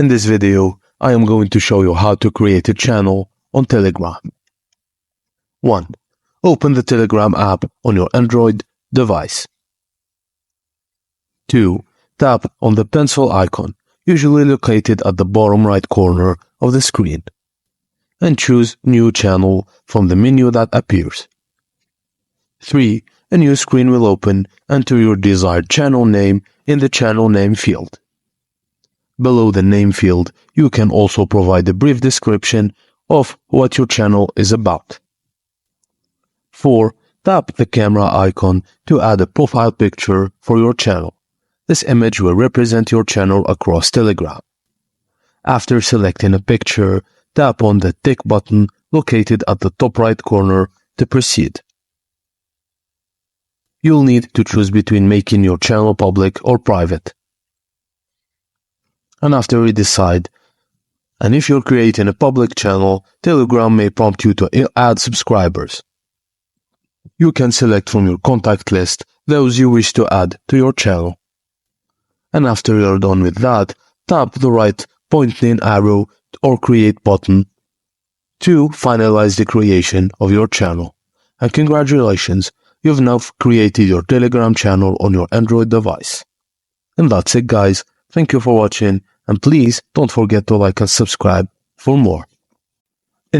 In this video, I am going to show you how to create a channel on Telegram. 1. Open the Telegram app on your Android device. 2. Tap on the pencil icon, usually located at the bottom right corner of the screen, and choose New Channel from the menu that appears. 3. A new screen will open. Enter your desired channel name in the channel name field. Below the name field, you can also provide a brief description of what your channel is about. 4. Tap the camera icon to add a profile picture for your channel. This image will represent your channel across Telegram. After selecting a picture, tap on the tick button located at the top right corner to proceed. You'll need to choose between making your channel public or private. And after you decide, and if you're creating a public channel, Telegram may prompt you to add subscribers. You can select from your contact list those you wish to add to your channel. And after you're done with that, tap the right pointing arrow or create button to finalize the creation of your channel. And congratulations, you've now created your Telegram channel on your Android device. And that's it, guys. Thank you for watching, and please don't forget to like and subscribe for more.